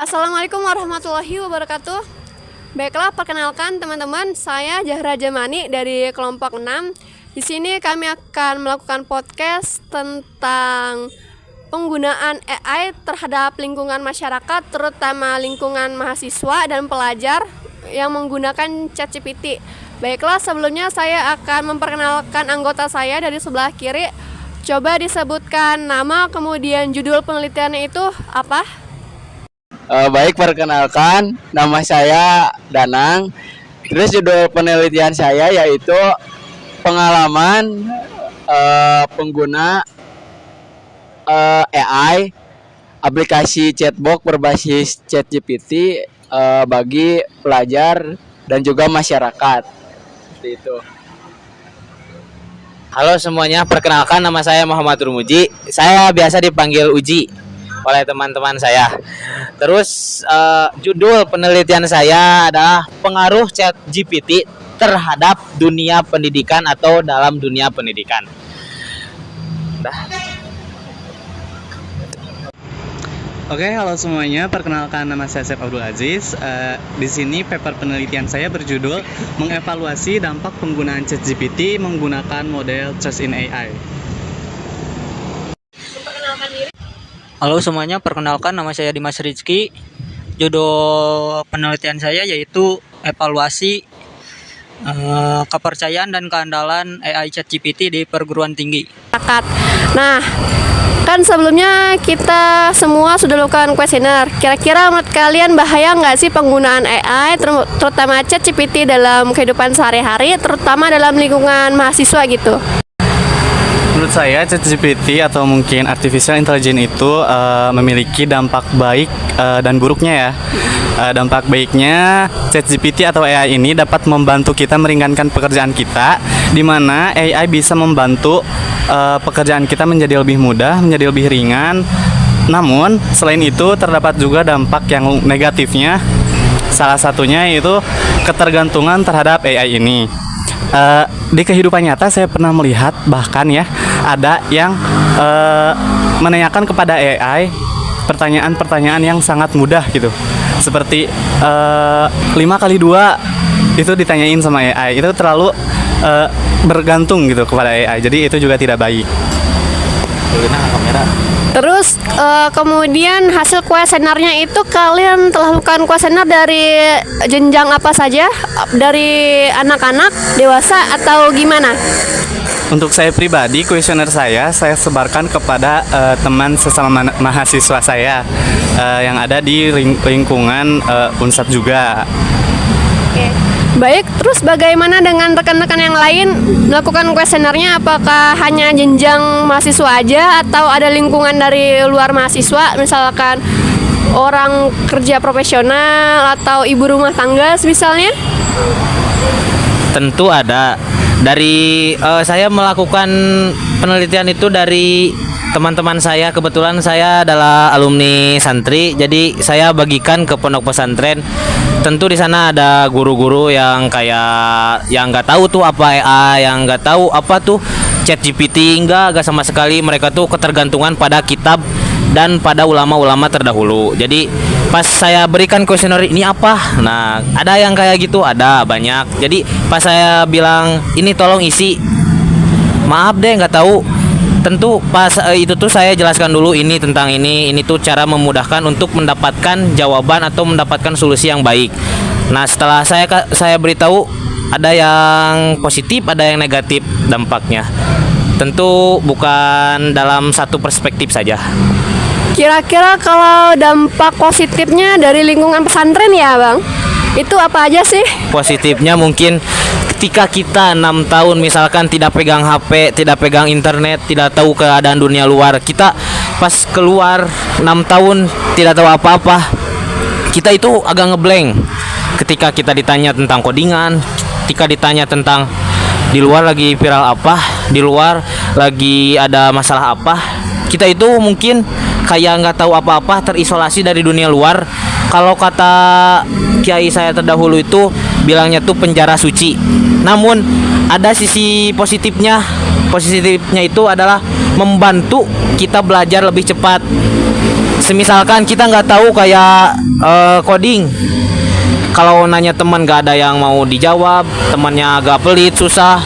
Assalamualaikum warahmatullahi wabarakatuh. Baiklah, perkenalkan teman-teman, saya Zahra Jamani dari kelompok 6. Di sini kami akan melakukan podcast tentang penggunaan AI terhadap lingkungan masyarakat, terutama lingkungan mahasiswa dan pelajar yang menggunakan ChatGPT. Baiklah, sebelumnya saya akan memperkenalkan anggota saya dari sebelah kiri. Coba disebutkan nama, kemudian judul penelitiannya itu apa? Baik, perkenalkan, nama saya Danang. Terus judul penelitian saya yaitu pengalaman pengguna AI aplikasi chatbot berbasis ChatGPT bagi pelajar dan juga masyarakat. Seperti itu. Halo semuanya, perkenalkan nama saya Muhammad Rumuji. Saya biasa dipanggil Uji oleh teman-teman saya. Terus judul penelitian saya adalah pengaruh ChatGPT terhadap dunia pendidikan atau dalam dunia pendidikan. Oke, halo semuanya. Perkenalkan, nama saya Saif Abdul Aziz. Di sini paper penelitian saya berjudul mengevaluasi dampak penggunaan ChatGPT menggunakan model Trust in AI. Halo semuanya, perkenalkan nama saya Dimas Rizky. Judul penelitian saya yaitu evaluasi kepercayaan dan keandalan AI ChatGPT di perguruan tinggi. Nah, kan sebelumnya kita semua sudah lakukan kuesioner. Kira-kira menurut kalian bahaya nggak sih penggunaan AI, terutama ChatGPT dalam kehidupan sehari-hari, terutama dalam lingkungan mahasiswa gitu? Menurut saya ChatGPT atau mungkin artificial intelligence itu memiliki dampak baik dan buruknya ya. Dampak baiknya, ChatGPT atau AI ini dapat membantu kita meringankan pekerjaan kita, di mana AI bisa membantu pekerjaan kita menjadi lebih mudah, menjadi lebih ringan. Namun selain itu terdapat juga dampak yang negatifnya. Salah satunya yaitu ketergantungan terhadap AI ini. Di kehidupan nyata saya pernah melihat bahkan ya ada yang menanyakan kepada AI pertanyaan-pertanyaan yang sangat mudah gitu, seperti 5x2 itu ditanyain sama AI, itu terlalu bergantung gitu kepada AI, jadi itu juga tidak baik. Terus kemudian hasil kuesionernya itu kalian telah lakukan kuesioner dari jenjang apa saja? Dari anak-anak, dewasa, atau gimana? Untuk saya pribadi, kuesioner saya sebarkan kepada teman sesama mahasiswa saya yang ada di lingkungan Unsat juga. Oke. Baik, terus bagaimana dengan rekan-rekan yang lain melakukan kuesionernya? Apakah hanya jenjang mahasiswa aja atau ada lingkungan dari luar mahasiswa, misalkan orang kerja profesional atau ibu rumah tangga misalnya? Tentu ada. Dari saya melakukan penelitian itu dari teman-teman saya. Kebetulan saya adalah alumni santri, jadi saya bagikan ke pondok pesantren. Tentu di sana ada guru-guru yang kayak yang nggak tahu tuh apa AI, yang nggak tahu apa tuh ChatGPT, nggak sama sekali. Mereka tuh ketergantungan pada kitab dan pada ulama-ulama terdahulu. Jadi pas saya berikan kuesioner ini apa, nah ada yang kayak gitu, ada banyak. Jadi pas saya bilang ini tolong isi, maaf deh nggak tahu. Tentu pas itu tuh saya jelaskan dulu ini tentang ini tuh cara memudahkan untuk mendapatkan jawaban atau mendapatkan solusi yang baik. Nah setelah saya beritahu, ada yang positif, ada yang negatif dampaknya. Tentu bukan dalam satu perspektif saja. Kira-kira kalau dampak positifnya dari lingkungan pesantren ya Bang, itu apa aja sih? Positifnya mungkin ketika kita 6 tahun misalkan tidak pegang HP, tidak pegang internet, tidak tahu keadaan dunia luar, kita pas keluar 6 tahun tidak tahu apa-apa, kita itu agak ngeblank. Ketika kita ditanya tentang codingan, ketika ditanya tentang di luar lagi viral apa, di luar lagi ada masalah apa, kita itu mungkin kayak nggak tahu apa-apa, terisolasi dari dunia luar. Kalau kata kiai saya terdahulu itu bilangnya tuh penjara suci. Namun ada sisi positifnya. Positifnya itu adalah membantu kita belajar lebih cepat. Semisalkan kita nggak tahu kayak coding, kalau nanya teman gak ada yang mau dijawab, temannya agak pelit, susah,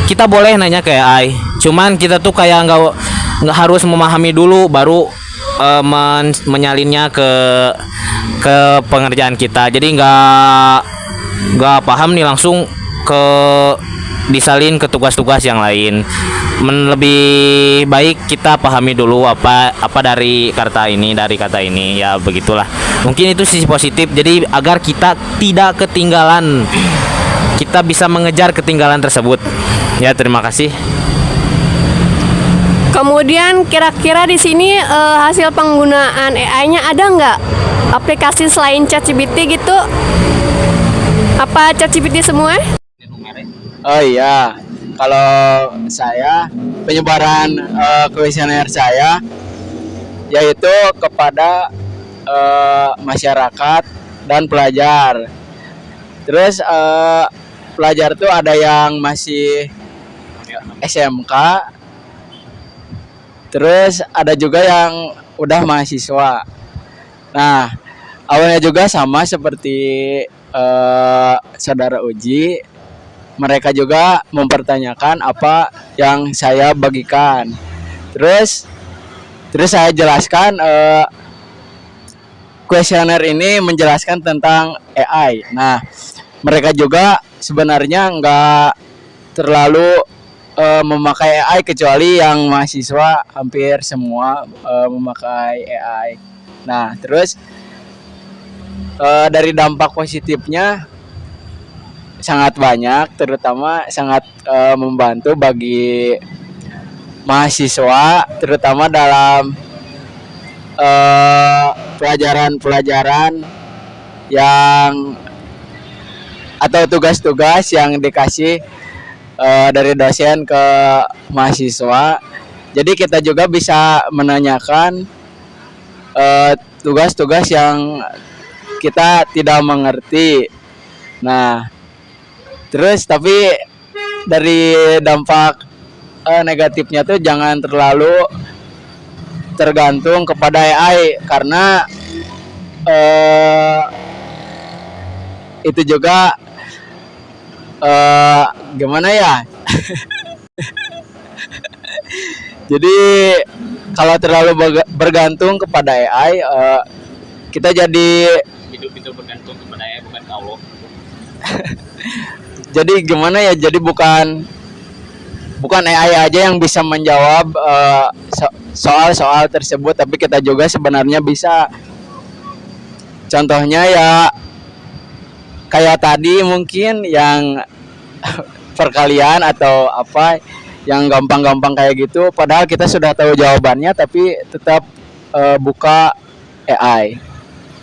kita boleh nanya ke AI. Cuman kita tuh kayak nggak harus memahami dulu baru menyalinnya ke pengerjaan kita. Jadi nggak paham nih langsung disalin ke tugas-tugas yang lain. Lebih baik kita pahami dulu apa dari kata ini ya, begitulah. Mungkin itu sisi positif, jadi agar kita tidak ketinggalan, kita bisa mengejar ketinggalan tersebut ya. Terima kasih. Kemudian kira-kira di sini hasil penggunaan AI-nya ada nggak aplikasi selain ChatGPT gitu? Apa ChatGPT semua? Oh iya, kalau saya penyebaran kuesioner saya yaitu kepada masyarakat dan pelajar. Terus pelajar tuh ada yang masih SMK, terus ada juga yang udah mahasiswa. Nah, awalnya juga sama seperti saudara Uji, mereka juga mempertanyakan apa yang saya bagikan. Terus saya jelaskan kuesioner ini menjelaskan tentang AI. Nah, mereka juga sebenarnya nggak terlalu memakai AI, kecuali yang mahasiswa hampir semua memakai AI. Nah, terus dari dampak positifnya sangat banyak, terutama sangat membantu bagi mahasiswa, terutama dalam pelajaran-pelajaran yang atau tugas-tugas yang dikasih dari dosen ke mahasiswa. Jadi kita juga bisa menanyakan tugas-tugas yang kita tidak mengerti. Nah, terus tapi dari dampak negatifnya tuh jangan terlalu tergantung kepada AI, karena itu juga gimana ya? Jadi kalau terlalu bergantung kepada AI, kita jadi Hidup itu bergantung kepada AI, bukan ke Allah. jadi gimana ya? Jadi bukan AI aja yang bisa menjawab soal-soal tersebut, tapi kita juga sebenarnya bisa. Contohnya ya kayak tadi mungkin yang perkalian atau apa yang gampang-gampang kayak gitu, padahal kita sudah tahu jawabannya tapi tetap buka AI.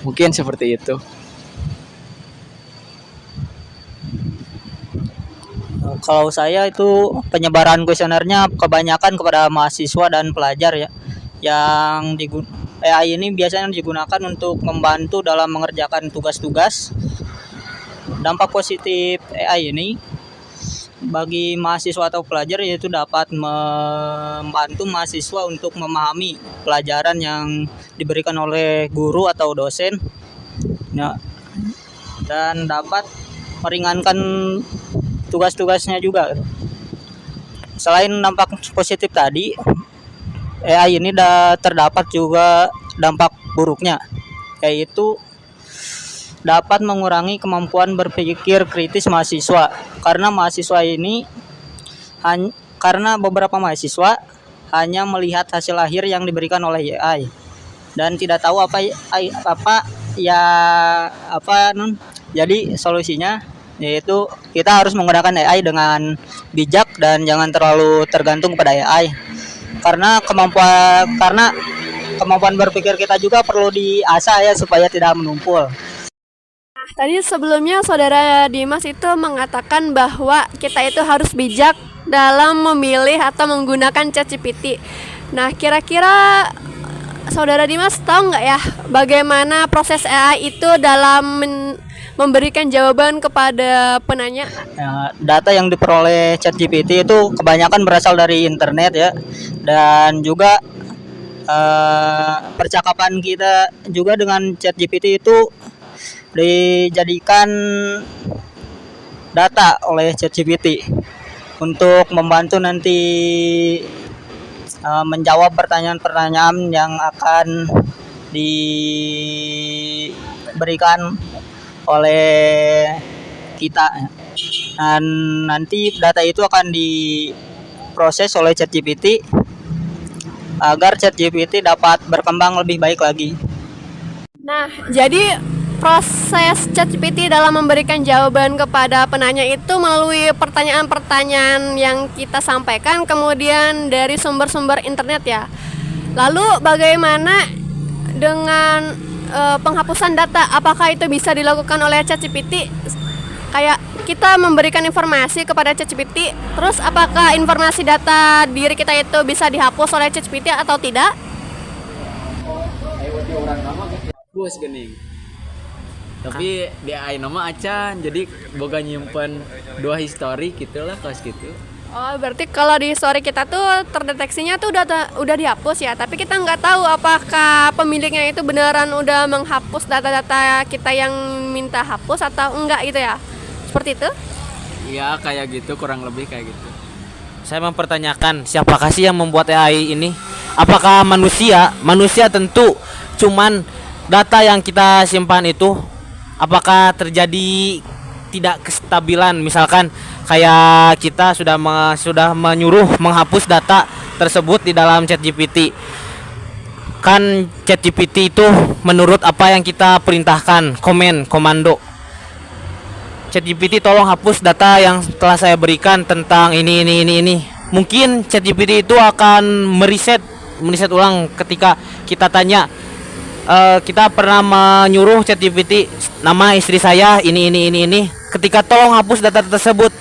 Mungkin seperti itu. Kalau saya itu penyebaran kuesionernya kebanyakan kepada mahasiswa dan pelajar ya. AI ini biasanya digunakan untuk membantu dalam mengerjakan tugas-tugas. Dampak positif AI ini bagi mahasiswa atau pelajar yaitu dapat membantu mahasiswa untuk memahami pelajaran yang diberikan oleh guru atau dosen. Nah, dan dapat meringankan tugas-tugasnya juga. Selain dampak positif tadi, AI ini terdapat juga dampak buruknya, yaitu dapat mengurangi kemampuan berpikir kritis mahasiswa, karena beberapa mahasiswa hanya melihat hasil akhir yang diberikan oleh AI dan tidak tahu jadi solusinya yaitu kita harus menggunakan AI dengan bijak dan jangan terlalu tergantung kepada AI, karena kemampuan berpikir kita juga perlu diasah ya supaya tidak menumpul. Tadi sebelumnya saudara Dimas itu mengatakan bahwa kita itu harus bijak dalam memilih atau menggunakan ChatGPT. Nah, kira-kira saudara Dimas tahu nggak ya bagaimana proses AI itu dalam memberikan jawaban kepada penanya? Ya, data yang diperoleh ChatGPT itu kebanyakan berasal dari internet ya, dan juga percakapan kita juga dengan ChatGPT itu dijadikan data oleh ChatGPT untuk membantu nanti menjawab pertanyaan-pertanyaan yang akan diberikan oleh kita. Dan nanti data itu akan diproses oleh ChatGPT agar ChatGPT dapat berkembang lebih baik lagi. Nah, jadi proses ChatGPT dalam memberikan jawaban kepada penanya itu melalui pertanyaan-pertanyaan yang kita sampaikan, kemudian dari sumber-sumber internet ya. Lalu bagaimana dengan penghapusan data? Apakah itu bisa dilakukan oleh ChatGPT? Kayak kita memberikan informasi kepada ChatGPT, terus apakah informasi data diri kita itu bisa dihapus oleh ChatGPT atau tidak? Bos gening. Tapi di AI nama acan, jadi boga nyimpen 2 histori gitulah kaos gitu. Oh, berarti kalau di story kita tuh terdeteksinya tuh udah dihapus ya, tapi kita nggak tahu apakah pemiliknya itu beneran udah menghapus data-data kita yang minta hapus atau enggak gitu ya. Seperti itu? Iya, kayak gitu, kurang lebih kayak gitu. Saya mempertanyakan, siapakah sih yang membuat AI ini? Apakah manusia? Manusia tentu, cuman data yang kita simpan itu apakah terjadi tidak kestabilan, misalkan kayak kita sudah menyuruh menghapus data tersebut di dalam ChatGPT. Kan ChatGPT itu menurut apa yang kita perintahkan, komando. ChatGPT tolong hapus data yang telah saya berikan tentang ini. Mungkin ChatGPT itu akan meriset ulang ketika kita tanya. Kita pernah menyuruh ChatGPT, nama istri saya ini. Ketika tolong hapus data tersebut,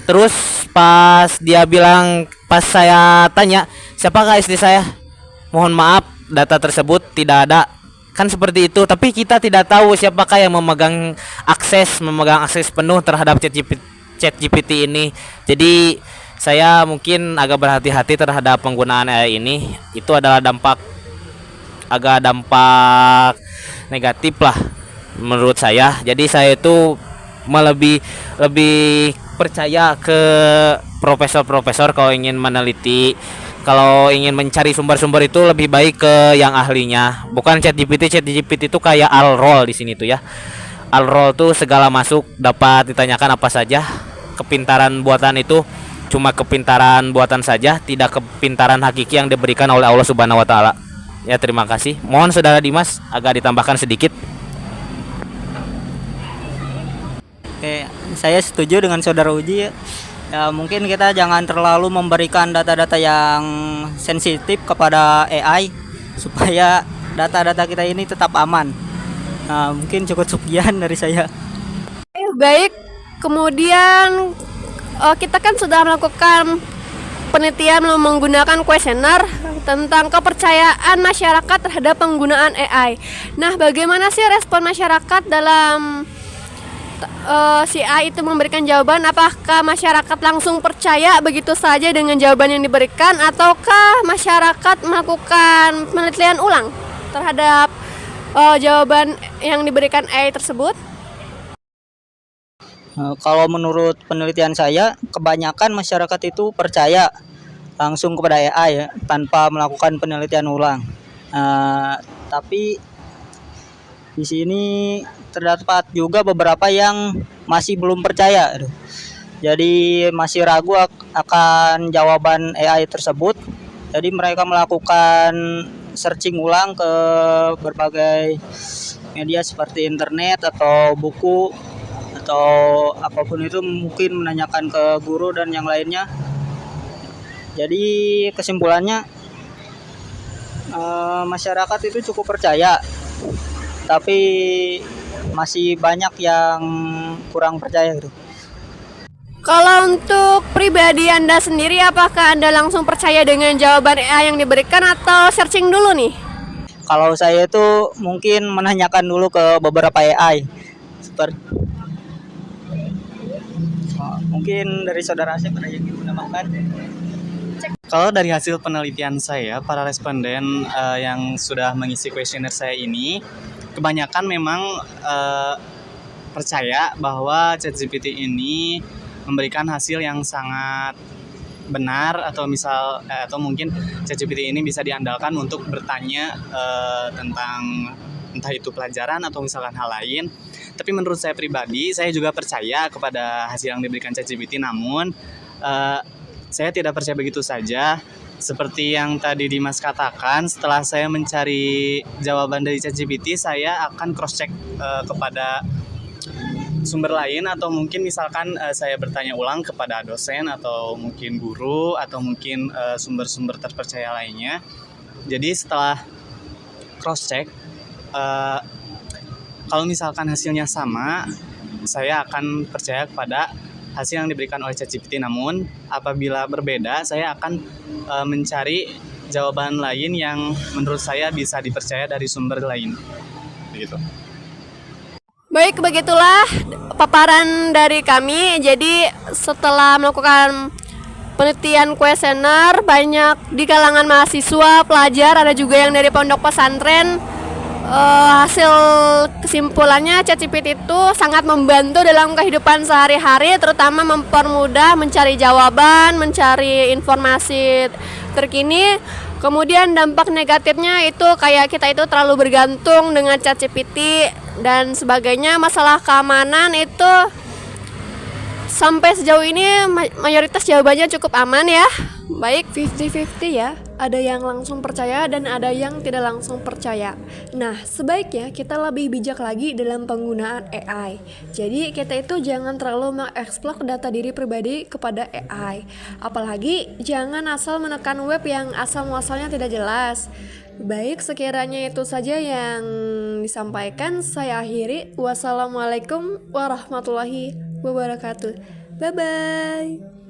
terus pas saya tanya siapakah istri saya, mohon maaf data tersebut tidak ada. Kan seperti itu. Tapi kita tidak tahu siapakah yang memegang akses penuh terhadap ChatGPT ini. Jadi saya mungkin agak berhati-hati terhadap penggunaan AI ini. Itu adalah dampak negatif lah menurut saya. Jadi saya itu lebih percaya ke profesor kalau ingin meneliti, kalau ingin mencari sumber-sumber itu lebih baik ke yang ahlinya, bukan ChatGPT. ChatGPT itu kayak Alrol di sini tuh ya. Alrol tuh segala masuk dapat ditanyakan apa saja. Kepintaran buatan itu cuma kepintaran buatan saja, tidak kepintaran hakiki yang diberikan oleh Allah Subhanahu wa taala. Ya, terima kasih. Mohon Saudara Dimas agak ditambahkan sedikit. Oke, saya setuju dengan Saudara Uji ya. Ya, mungkin kita jangan terlalu memberikan data-data yang sensitif kepada AI supaya data-data kita ini tetap aman. Nah, mungkin cukup sekian dari saya. Baik, kemudian kita kan sudah melakukan penelitian menggunakan kuesioner tentang kepercayaan masyarakat terhadap penggunaan AI. Nah, bagaimana sih respon masyarakat dalam si AI itu memberikan jawaban? Apakah masyarakat langsung percaya begitu saja dengan jawaban yang diberikan, ataukah masyarakat melakukan penelitian ulang terhadap jawaban yang diberikan AI tersebut? Kalau menurut penelitian saya, kebanyakan masyarakat itu percaya langsung kepada AI ya, tanpa melakukan penelitian ulang. Tapi di sini terdapat juga beberapa yang masih belum percaya. Jadi masih ragu akan jawaban AI tersebut. Jadi mereka melakukan searching ulang ke berbagai media seperti internet atau buku atau apapun itu, mungkin menanyakan ke guru dan yang lainnya. Jadi kesimpulannya masyarakat itu cukup percaya, tapi masih banyak yang kurang percaya gitu. Kalau untuk pribadi Anda sendiri, apakah Anda langsung percaya dengan jawaban AI yang diberikan atau searching dulu nih? Kalau saya itu mungkin menanyakan dulu ke beberapa AI. Seperti mungkin dari saudara Asep ada yang ingin menambahkan? Kalau dari hasil penelitian saya, para responden yang sudah mengisi kuesioner saya ini, kebanyakan memang percaya bahwa ChatGPT ini memberikan hasil yang sangat benar atau atau mungkin ChatGPT ini bisa diandalkan untuk bertanya tentang entah itu pelajaran atau misalkan hal lain. Tapi menurut saya pribadi, saya juga percaya kepada hasil yang diberikan ChatGPT, namun saya tidak percaya begitu saja. Seperti yang tadi Dimas katakan, setelah saya mencari jawaban dari ChatGPT, saya akan cross check kepada sumber lain, atau mungkin misalkan saya bertanya ulang kepada dosen atau mungkin guru atau mungkin sumber-sumber terpercaya lainnya. Jadi setelah cross check, kalau misalkan hasilnya sama, saya akan percaya kepada hasil yang diberikan oleh ChatGPT. Namun apabila berbeda, saya akan mencari jawaban lain yang menurut saya bisa dipercaya dari sumber lain. Begitu. Baik, begitulah paparan dari kami. Jadi setelah melakukan penelitian kuesioner banyak di kalangan mahasiswa, pelajar, ada juga yang dari pondok pesantren. Hasil kesimpulannya ChatGPT itu sangat membantu dalam kehidupan sehari-hari, terutama mempermudah mencari jawaban, mencari informasi terkini. Kemudian dampak negatifnya itu kayak kita itu terlalu bergantung dengan ChatGPT dan sebagainya. Masalah keamanan itu sampai sejauh ini mayoritas jawabannya cukup aman ya. Baik, 50-50 ya. Ada yang langsung percaya dan ada yang tidak langsung percaya. Nah, sebaiknya kita lebih bijak lagi dalam penggunaan AI. Jadi kita itu jangan terlalu mengeksploit data diri pribadi kepada AI. Apalagi jangan asal menekan web yang asal muasalnya tidak jelas. Baik, sekiranya itu saja yang disampaikan. Saya akhiri. Wassalamualaikum warahmatullahi wabarakatuh. Bye-bye.